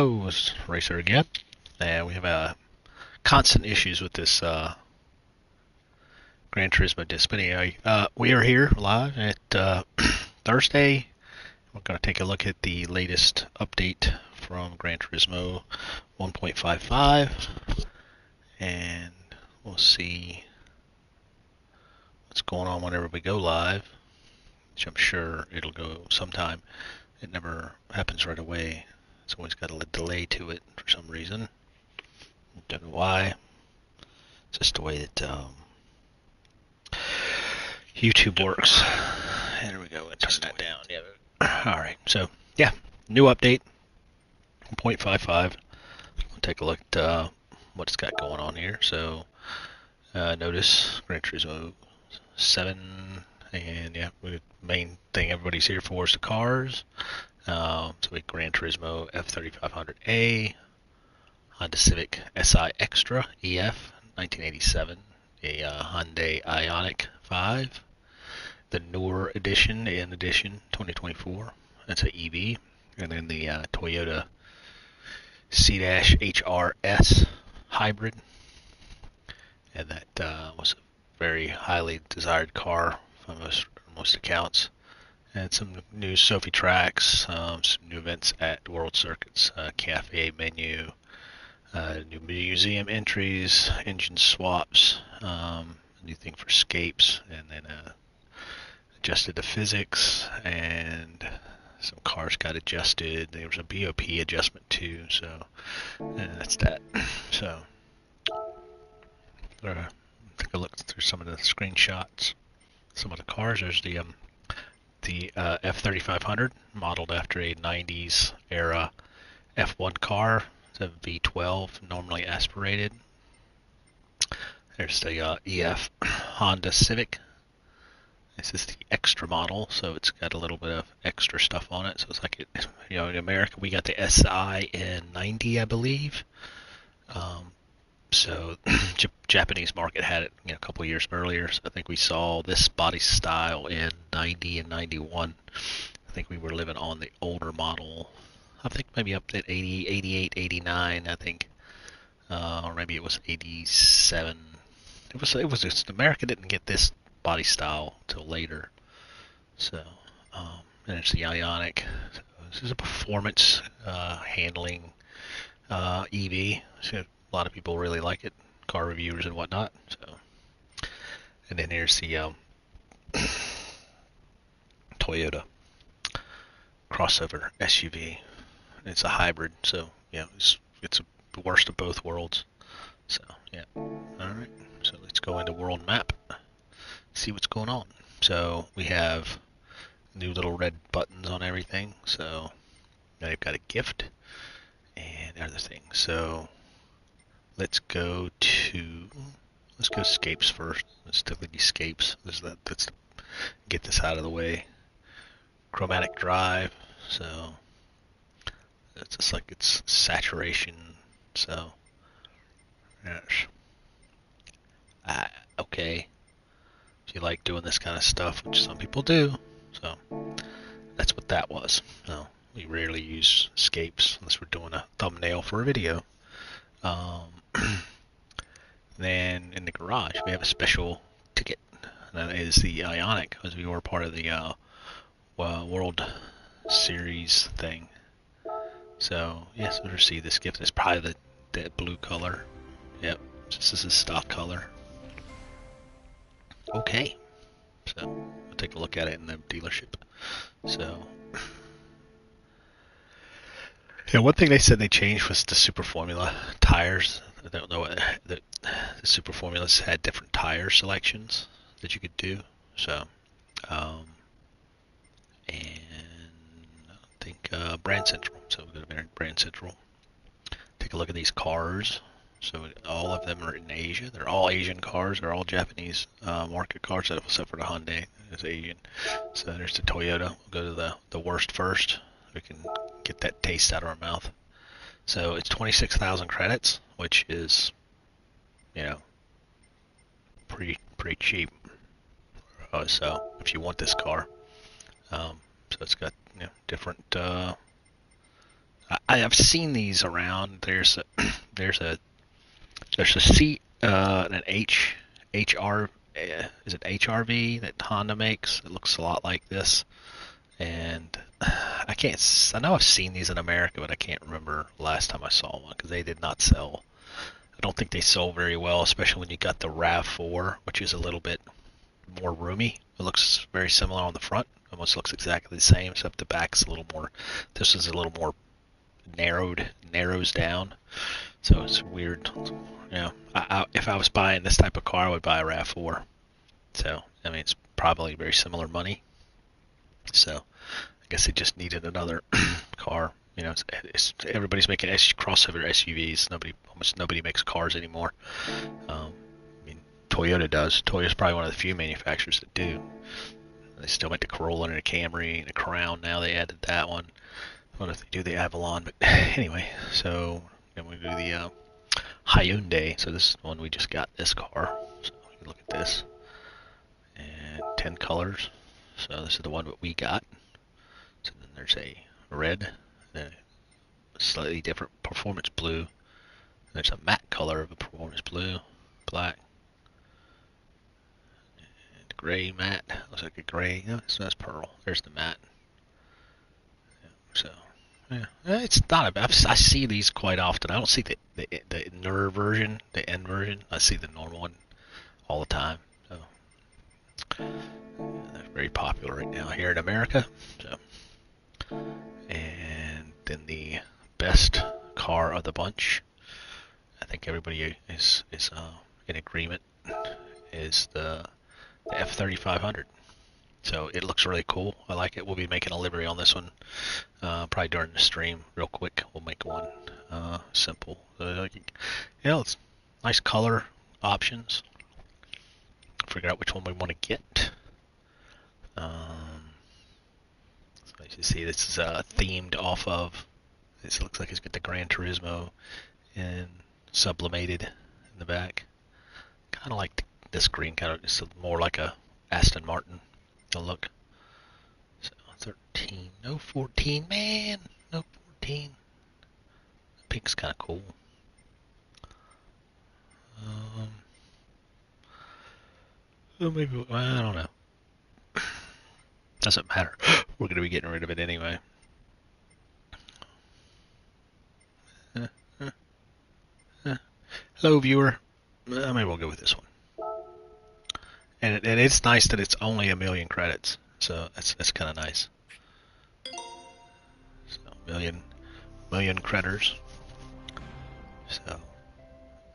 Oh, it's Racer again. And we have constant issues with this Gran Turismo disc. But anyway, we are here live at Thursday. We're going to take a look at the latest update from Gran Turismo 1.55. And we'll see what's going on whenever we go live, which I'm sure it'll go sometime. It never happens right away. It's always got a delay to it for some reason. Don't know why. It's just the way that YouTube works. There we go. Let's turn that down. Yeah. All right. So yeah, new update. 1.55. We'll take a look at what it's got going on here. So notice Gran Turismo 7, and yeah, the main thing everybody's here for is the cars. So we Gran Turismo F3500A, Honda Civic Si Extra EF 1987, a Hyundai Ioniq 5, the newer edition in edition 2024. That's an EV, and then the Toyota C-HRS hybrid, and that was a very highly desired car from most accounts. And some new Sophie tracks, some new events at World Circuits, cafe menu, new museum entries, engine swaps, new thing for scapes, and then adjusted the physics, and some cars got adjusted. There was a BOP adjustment too, so that's that. So take a look through some of the screenshots, some of the cars. There's the F3500, modeled after a 90s era F1 car. It's a V12, normally aspirated. There's the EF Honda Civic. This is the extra model, so it's got a little bit of extra stuff on it. So it's like, in America we got the SI in 90, I believe. So Japanese market had it, a couple of years earlier. So I think we saw this body style in 90 and 91. I think we were living on the older model. I think maybe up at 80, 88, 89. I think, or maybe it was 87. It was just America didn't get this body style till later. So, and it's the Ioniq. So this is a performance handling EV. So a lot of people really like it, car reviewers and whatnot. So, and then here's the Toyota crossover SUV. It's a hybrid, so yeah, it's the worst of both worlds. So yeah, all right. So let's go into world map, see what's going on. So we have new little red buttons on everything. So now you've got a gift and other things. So let's go scapes first. Let's delete scapes. Let's get this out of the way. Chromatic drive. So it's just like it's saturation. So yes. Okay. If you like doing this kind of stuff, which some people do, so that's what that was. No, we rarely use scapes unless we're doing a thumbnail for a video. Then in the garage, we have a special ticket. And that is the Ioniq, because we were part of the World Series thing. So yes, we'll receive this gift. It's probably the blue color. Yep, this is a stock color. Okay, so we'll take a look at it in the dealership. So yeah, one thing they said they changed was the Super Formula tires. I don't know what the Super Formulas had different tire selections that you could do. So, and I think Brand Central. So we'll go to Brand Central. Take a look at these cars. So all of them are in Asia. They're all Asian cars. They're all Japanese market cars, except for the Hyundai. It's Asian. So there's the Toyota. We'll go to the worst first. We can get that taste out of our mouth. So it's 26,000 credits, which is, pretty cheap. So if you want this car, so it's got different I've seen these around. There's a there's a C an HR is it HRV that Honda makes? It looks a lot like this, and I can't. I know I've seen these in America, but I can't remember last time I saw one because they did not sell. I don't think they sold very well, especially when you got the RAV4, which is a little bit more roomy. It looks very similar on the front. Almost looks exactly the same, except the back's a little more. This is a little more narrows down. So it's weird. If I was buying this type of car, I would buy a RAV4. So I mean, it's probably very similar money. So I guess they just needed another car. Everybody's making crossover SUVs. Almost nobody makes cars anymore. I mean, Toyota does. Toyota's probably one of the few manufacturers that do. They still make the Corolla and the Camry and the Crown. Now they added that one. I don't know if they do the Avalon, but anyway. So then we do the Hyundai. So this is the one we just got. This car. So you can look at this. And 10 colors. So this is the one that we got. So then there's a red, a slightly different performance blue. There's a matte color of a performance blue, black, and gray matte. Looks like a gray. No, so that's pearl. There's the matte. So yeah, it's not a bad. I see these quite often. I don't see the NER version, the N version. I see the normal one all the time. So they're very popular right now here in America. So, and then the best car of the bunch, I think everybody is in agreement, is the F3500. So it looks really cool. I like it. We'll be making a livery on this one probably during the stream. Real quick, we'll make one simple. It's nice color options. Figure out which one we want to get. So as you see, this is themed off of. This looks like it's got the Gran Turismo and sublimated in the back. Kind of like this green, kind of just more like a Aston Martin look. So 13, no 14, man, no 14. Pink's kind of cool. Maybe I don't know. Doesn't matter. We're gonna be getting rid of it anyway. Hello, viewer. Maybe we'll go with this one. And it's nice that it's only 1,000,000 credits, so that's kind of nice. So million creditors. So,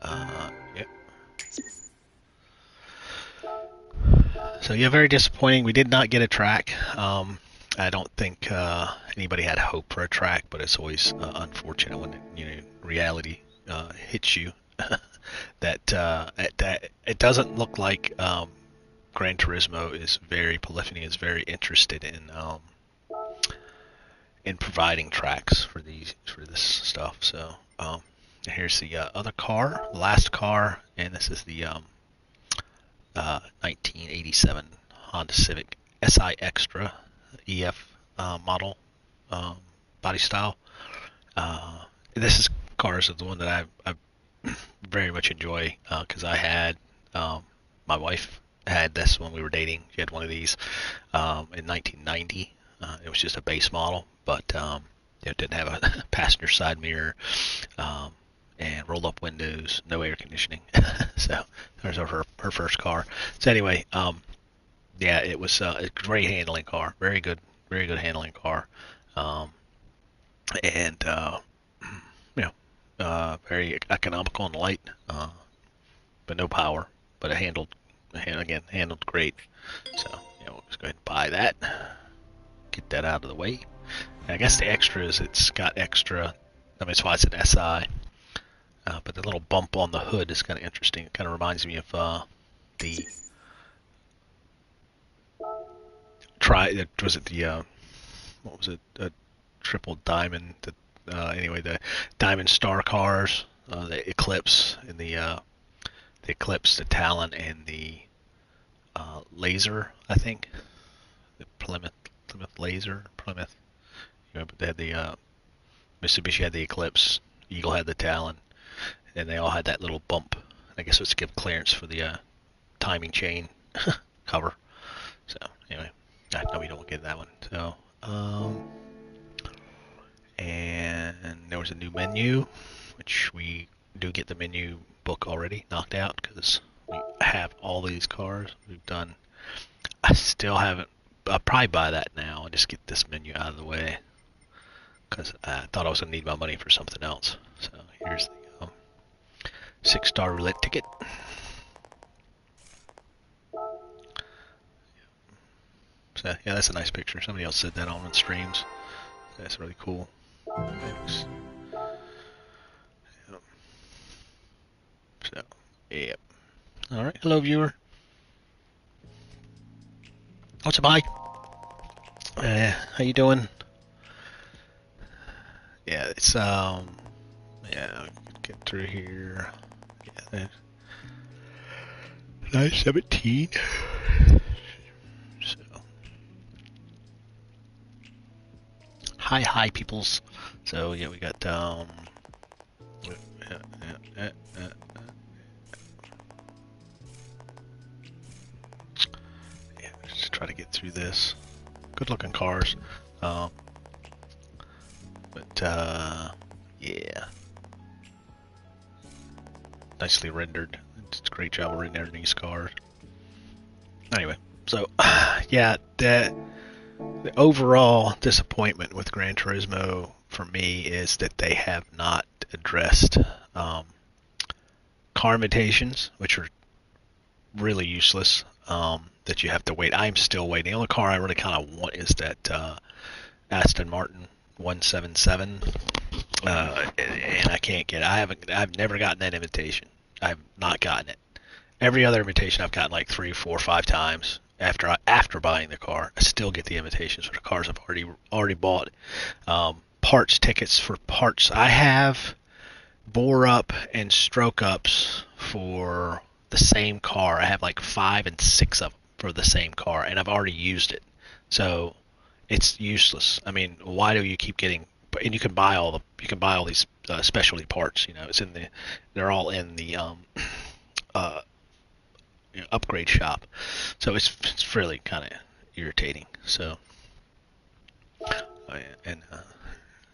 yeah. So yeah, very disappointing. We did not get a track. I don't think anybody had hope for a track, but it's always unfortunate when reality hits you. that it doesn't look like Gran Turismo is Polyphony is very interested in providing tracks for this stuff. So here's the other car, last car, and this is the 1987 Honda Civic SI Extra EF model body style. This cars are the one that I very much enjoy because I had my wife had this when we were dating. She had one of these in 1990. It was just a base model, but it didn't have a passenger side mirror and roll-up windows, no air conditioning. So there's her first car. So anyway, yeah, it was a great handling car, very good handling car, and very economical and light, but no power. But it handled great. So let's go ahead and buy that. Get that out of the way. And I guess the extra is it's got extra. I mean, that's why it's an SI. But the little bump on the hood is kind of interesting. It kind of reminds me of the triple diamond. Anyway, the Diamond Star cars, the Eclipse and the Eclipse, the Talon, and the Laser. I think the Plymouth Laser, Plymouth. But they had the Mitsubishi had the Eclipse, Eagle had the Talon, and they all had that little bump. I guess it was to give clearance for the timing chain cover. So anyway, no, we don't get that one. So and there was a new menu, which we do get the menu book already knocked out because we have all these cars we've done. I still haven't. I'll probably buy that now and just get this menu out of the way because I thought I was gonna need my money for something else. So here's the 6-star roulette ticket. So yeah, that's a nice picture. Somebody else said that on streams. That's really cool. Thanks. Yep. So, yep. All right. Hello, viewer. What's up, Mike? How you doing? Yeah, it's yeah. Get through here. Yeah. Nice 17. So. Hi, peoples. So yeah, we got yeah, just try to get through this. Good looking cars. But yeah. Nicely rendered. It's a great job of rendering these cars. Anyway, so yeah, the overall disappointment with Gran Turismo for me is that they have not addressed car imitations, which are really useless. That you have to wait. I'm still waiting. The only car I really kind of want is that Aston Martin 177, and I can't get it. I've never gotten that invitation. I've not gotten it. Every other invitation I've gotten like 3, 4, 5 times after buying the car. I still get the invitations for the cars I've already bought. Parts tickets for parts. I have bore up and stroke ups for the same car. I have like 5 and 6 of them for the same car, and I've already used it. So it's useless. I mean, why do you keep getting? And you can buy all these specialty parts. You know, they're all in the upgrade shop. So it's really kind of irritating. So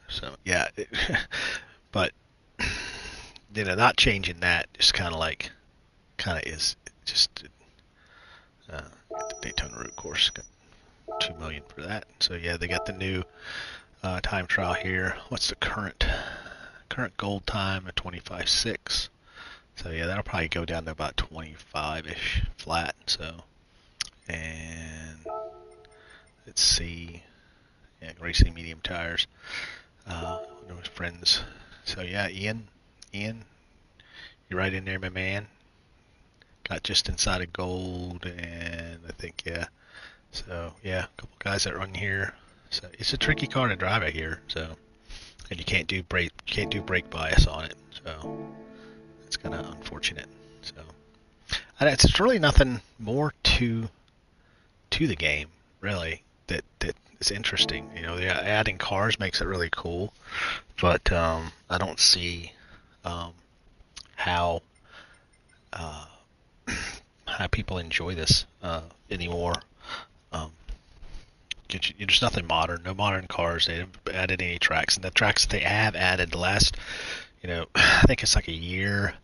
so yeah, but not changing that is kind of is just the Daytona Road Course. Got 2 million for that. So yeah, they got the new time trial here. What's the current gold time at 25.6? So yeah, that'll probably go down to about 25-ish flat. So, and let's see, yeah, racing medium tires. Friends. So yeah, Ian, you're right in there, my man. Got just inside of gold, and I think yeah. So yeah, a couple guys that run here. So it's a tricky car to drive out here. So, and you can't do brake bias on it. So it's kind of unfortunate. So it's really nothing more to the game, really, that is interesting. You know, adding cars makes it really cool, but I don't see how how people enjoy this anymore. There's nothing modern, no modern cars. They haven't added any tracks, and the tracks that they have added the last, I think it's like a year.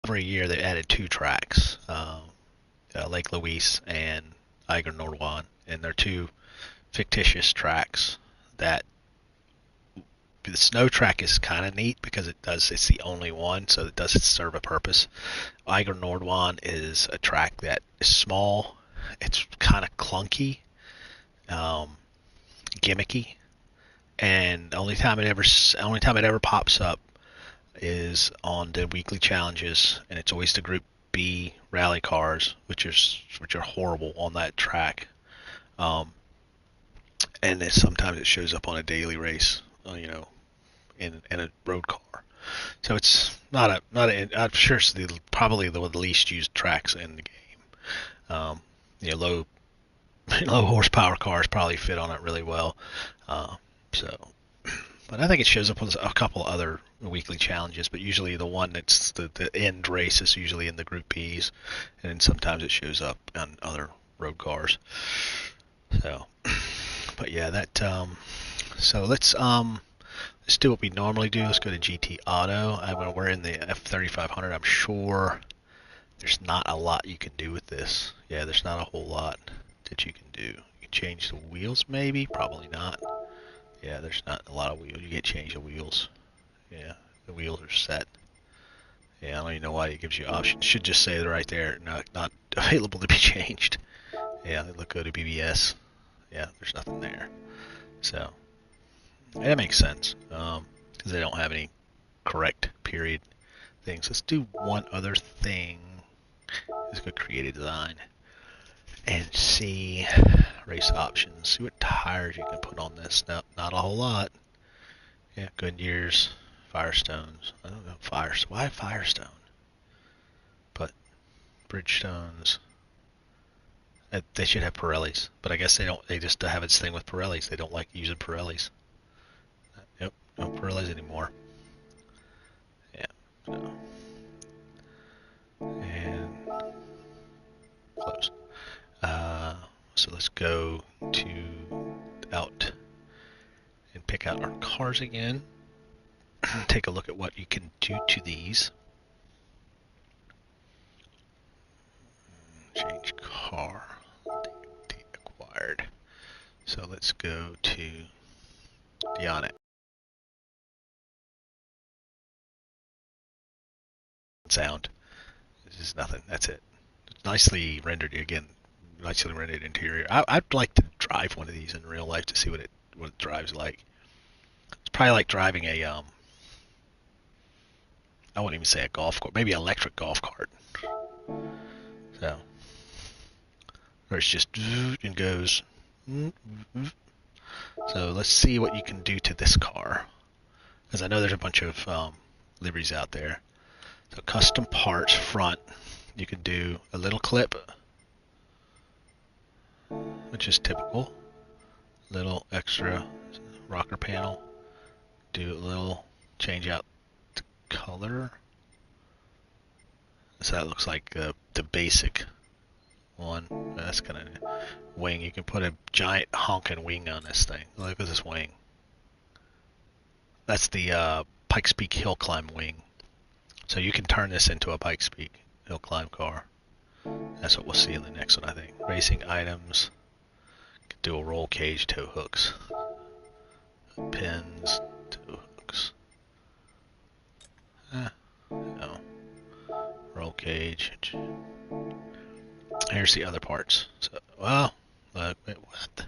Over a year, they added 2 tracks, Lake Louise and Eiger Nordwan, and they're 2 fictitious tracks. That the snow track is kind of neat because it's the only one, so it does serve a purpose. Eiger Nordwan is a track that is small, it's kind of clunky, gimmicky, and the only time it ever pops up is on the weekly challenges, and it's always the Group B rally cars, which are horrible on that track. And then sometimes it shows up on a daily race, in a road car. So it's I'm sure it's probably the least used tracks in the game. Low low horsepower cars probably fit on it really well. So, but I think it shows up with a couple other weekly challenges, but usually the one that's the end race is usually in the Group Bs, and then sometimes it shows up on other road cars. So, but yeah, that so let's do what we normally do. Let's go to GT Auto. When we're in the F3500, I'm sure there's not a lot you can do with this. Yeah, there's not a whole lot that you can do. You can change the wheels, maybe, probably not. Yeah, there's not a lot of wheels. You can change the wheels. Yeah, the wheels are set. Yeah, I don't even know why it gives you options. It should just say right there, not available to be changed. Yeah, look, go to BBS. Yeah, there's nothing there. So, yeah, that makes sense. Because they don't have any correct period things. Let's do one other thing. Let's go create a design and see race options. See what tires you can put on this. No, not a whole lot. Yeah, Goodyears, Firestones. I don't know, why Firestone? But Bridgestones. They should have Pirellis, but I guess they don't. They just have its thing with Pirellis. They don't like using Pirellis. Yep, no Pirellis anymore. Yeah. So. And close. So let's go to out and pick out our cars again. Take a look at what you can do to these. Change car. Date acquired. So let's go to Dionic. Sound. This is nothing. That's it. It's nicely rendered again. Nicely rendered interior. I'd like to drive one of these in real life to see what it drives like. It's probably like driving a I wouldn't even say a golf cart, maybe an electric golf cart. So, or it's just and goes. So let's see what you can do to this car, because I know there's a bunch of liveries out there. So custom parts front, you can do a little clip, which is typical. Little extra rocker panel. Do a little change out the color. So that looks like the basic one. That's kind of wing. You can put a giant honking wing on this thing. Look at this wing. That's the Pikes Peak hill climb wing. So you can turn this into a Pikes Peak hill climb car. That's what we'll see in the next one, I think. Racing items. Could do a roll cage, tow hooks. Pins, tow hooks. No. Roll cage. Here's the other parts. So, well, look, wait, what?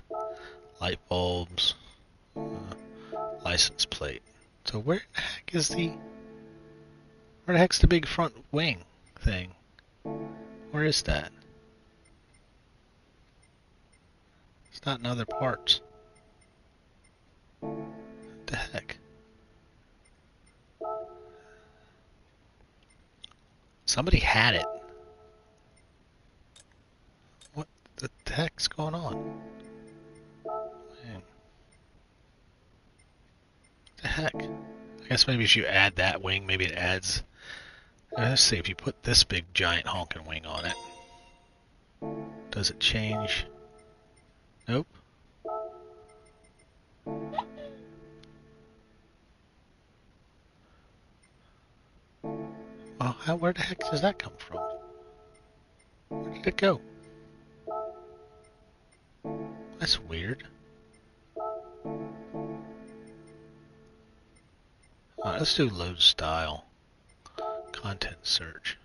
Light bulbs. License plate. So where the heck's the big front wing thing? Where is that? It's not in other parts. What the heck? Somebody had it. What the heck's going on? Man. What the heck? I guess maybe if you add that wing, maybe it adds. Let's see, if you put this big giant honking wing on it, does it change? Nope. Well, where the heck does that come from? Where did it go? That's weird. Alright, let's do load style. Content search.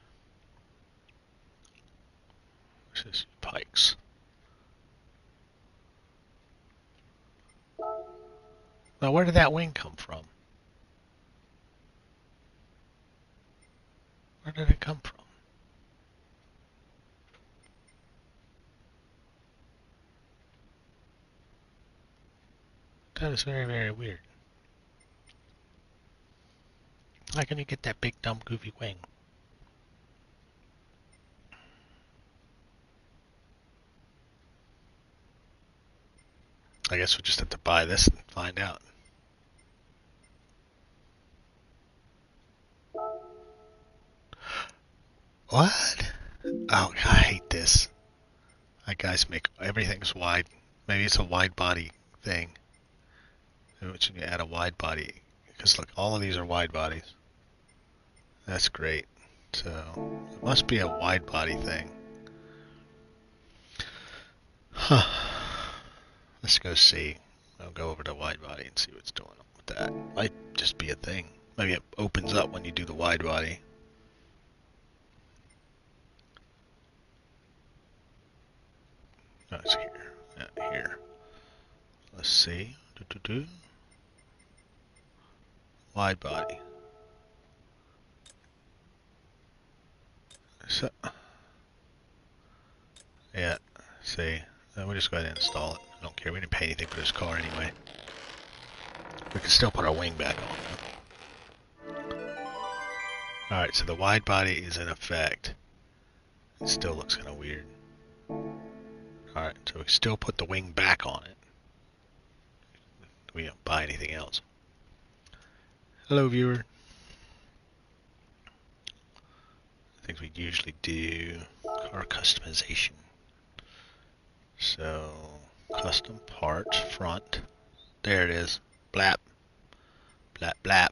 This is Pikes. Well, where did that wing come from? Where did it come from? That is very, very weird. How can you get that big, dumb, goofy wing? I guess we'll just have to buy this and find out. What? Oh, I hate this. My guys make everything's wide. Maybe it's a wide body thing. Maybe we should add a wide body. Because look, all of these are wide bodies. That's great. So, it must be a wide body thing. Huh. Let's go see. I'll go over to wide body and see what's going on with that. Might just be a thing. Maybe it opens up when you do the wide body. Oh, it's here. Yeah, here. Let's see. Wide body. So, yeah, see. Then we'll just go ahead and install it. I don't care. We didn't pay anything for this car anyway. We can still put our wing back on. Alright, so the wide body is in effect. It still looks kind of weird. Alright, so we still put the wing back on it. We don't buy anything else. Hello, viewer. Things we usually do. Car customization. So, custom parts, front. There it is. Blap. Blap, blap.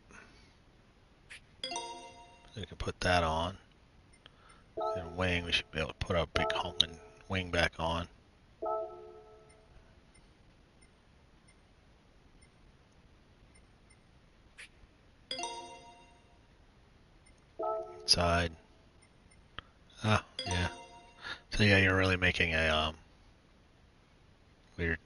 So we can put that on. And wing, we should be able to put our big honking wing back on. Side. Ah, yeah. So yeah, you're really making a weird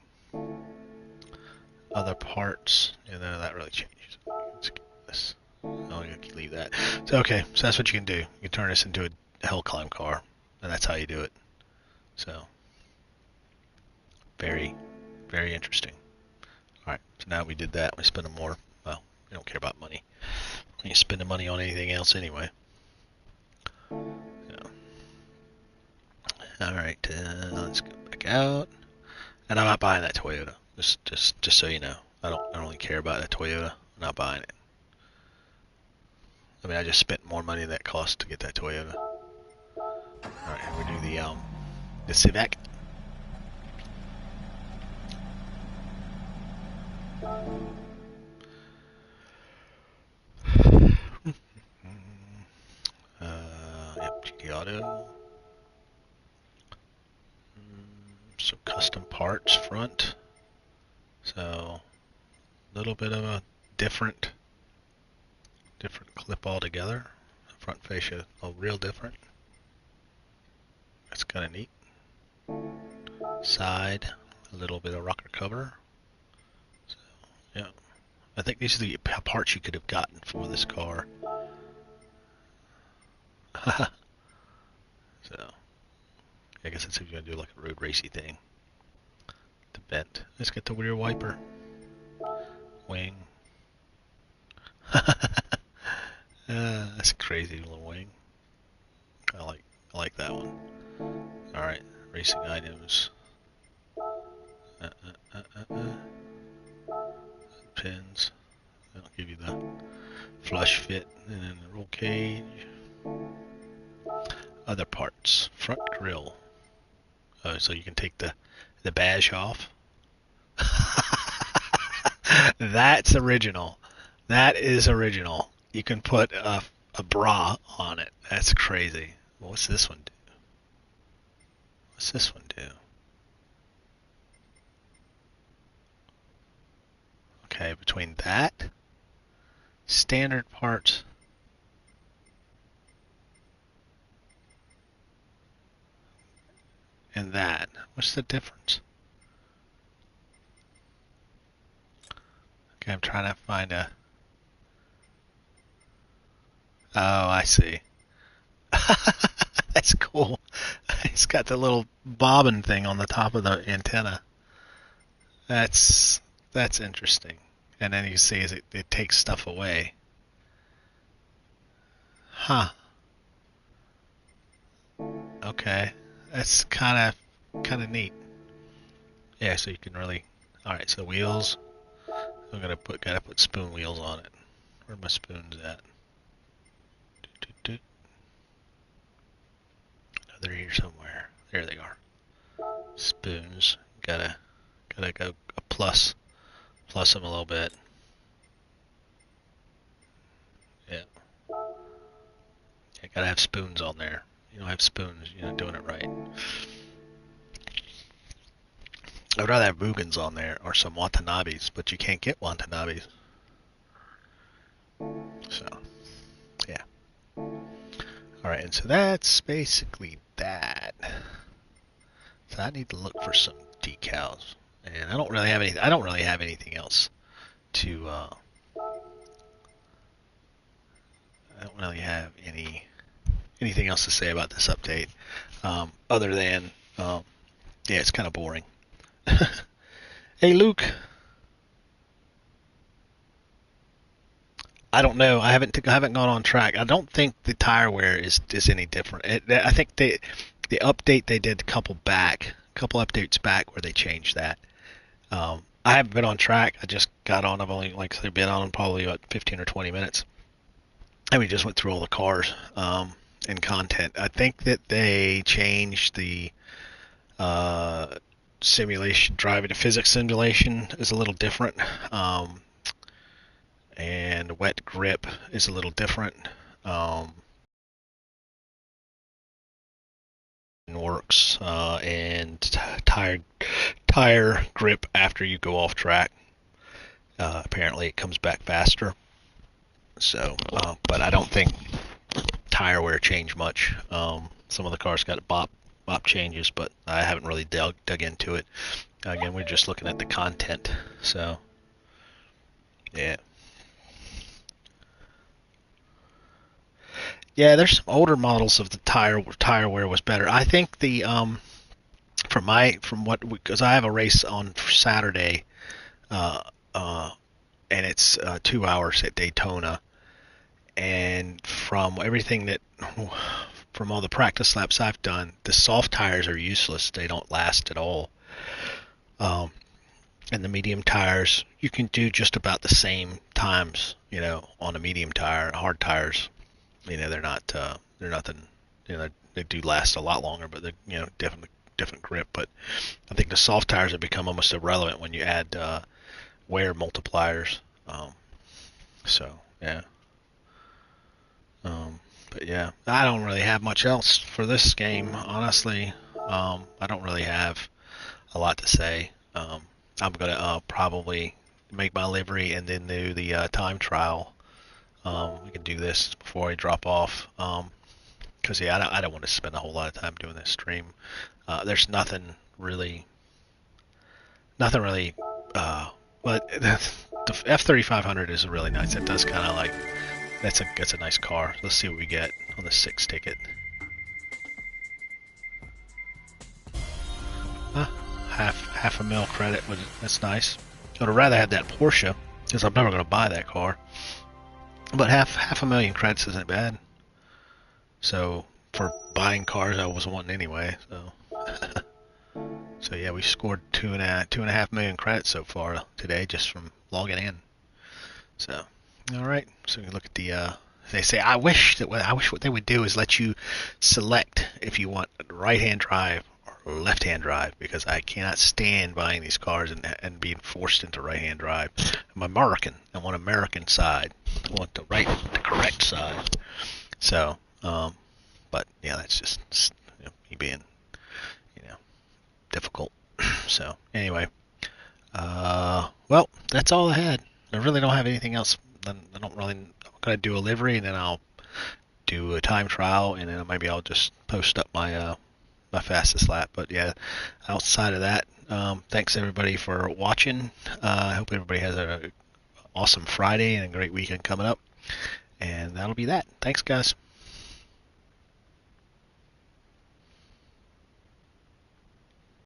other parts. Yeah, none of that really changes. Let's get this. Oh, you can leave that. So okay, so that's what you can do. You can turn this into a hill climb car, and that's how you do it. So very, very interesting. All right, so now we did that. We spent more. Well, we don't care about money. We ain't spending money on anything else anyway. So, all right, let's go back out. And I'm not buying that Toyota. Just so you know, I don't really care about that Toyota. I'm not buying it. I mean, I just spent more money than that cost to get that Toyota. All right, we do the Civic. Yep, GT Auto. So custom parts front. So a little bit of a different clip altogether. Front fascia, real different. That's kind of neat. Side, a little bit of rocker cover. So yeah, I think these are the parts you could have gotten for this car. So I guess that's if you're gonna do like a road racy thing. The vent. Let's get the rear wiper. Wing. That's a crazy little wing. I like that one. All right, racing items. Pins. That'll give you the flush fit, and then the roll cage. Other parts. Front grille. Oh, so you can take the badge off. That's original. That is original. You can put a bra on it. That's crazy. Well, what's this one do? What's this one do? Okay, between that, standard parts, and that, what's the difference? Okay, I'm trying to find a... Oh, I see. That's cool. It's got the little bobbin thing on the top of the antenna. That's interesting. And then you see it takes stuff away. Huh. Okay. That's kind of neat. Yeah, so you can really... All right, so wheels. I'm gonna gotta put spoon wheels on it. Where are my spoons at? Oh, they're here somewhere. There they are. Spoons. Gotta go a plus them a little bit. Yeah. I gotta have spoons on there. You don't have spoons, you're not doing it right. I'd rather have Mugans on there or some Watanabes, but you can't get Watanabes. So, yeah. Alright, and so that's basically that. So I need to look for some decals. And I don't really have anything else to I don't really have anything else to say about this update. Other than yeah, it's kind of boring. Hey Luke. I don't know. I haven't gone on track. I don't think the tire wear is any different. I think the update they did a couple updates back where they changed that. I haven't been on track. I just got on. I've only been on probably about 15 or 20 minutes, and we just went through all the cars and content. I think that they changed the simulation, driving to physics simulation is a little different. And wet grip is a little different. Works and tire grip after you go off track. Apparently, it comes back faster. So, but I don't think tire wear changed much. Some of the cars got bop changes, but I haven't really dug into it. Again, we're just looking at the content. So, yeah. Yeah, there's some older models of the tire wear was better. I think the because I have a race on Saturday, uh, and it's 2 hours at Daytona, and from from all the practice laps I've done, the soft tires are useless. They don't last at all. And the medium tires, you can do just about the same times, on a medium tire. Hard tires, they're nothing. They do last a lot longer, but they're different grip. But I think the soft tires have become almost irrelevant when you add wear multipliers. So yeah. But yeah, I don't really have much else for this game, honestly. I don't really have a lot to say. I'm gonna probably make my livery and then do the time trial. We can do this before I drop off. Because yeah, I don't want to spend a whole lot of time doing this stream. There's nothing really. But the F3500 is really nice. It does kind of that's a nice car. Let's see what we get on the 6 ticket. Half a mil credit. That's nice. I'd rather have that Porsche because I'm never going to buy that car. But half a million credits isn't bad. So for buying cars, I was wanting anyway. So yeah, we scored 2.5 million credits so far today just from logging in. So all right. So we look at the. They say I wish what they would do is let you select if you want right-hand drive or left-hand drive, because I cannot stand buying these cars and being forced into right-hand drive. I'm American. I want American side. I want the correct side. So, but yeah, that's just me being, difficult. So anyway, well, that's all I had. I really don't have anything else. I'm gonna do a livery, and then I'll do a time trial, and then maybe I'll just post up my my fastest lap. But yeah, outside of that, thanks everybody for watching. I hope everybody has an awesome Friday and a great weekend coming up. And that'll be that. Thanks, guys.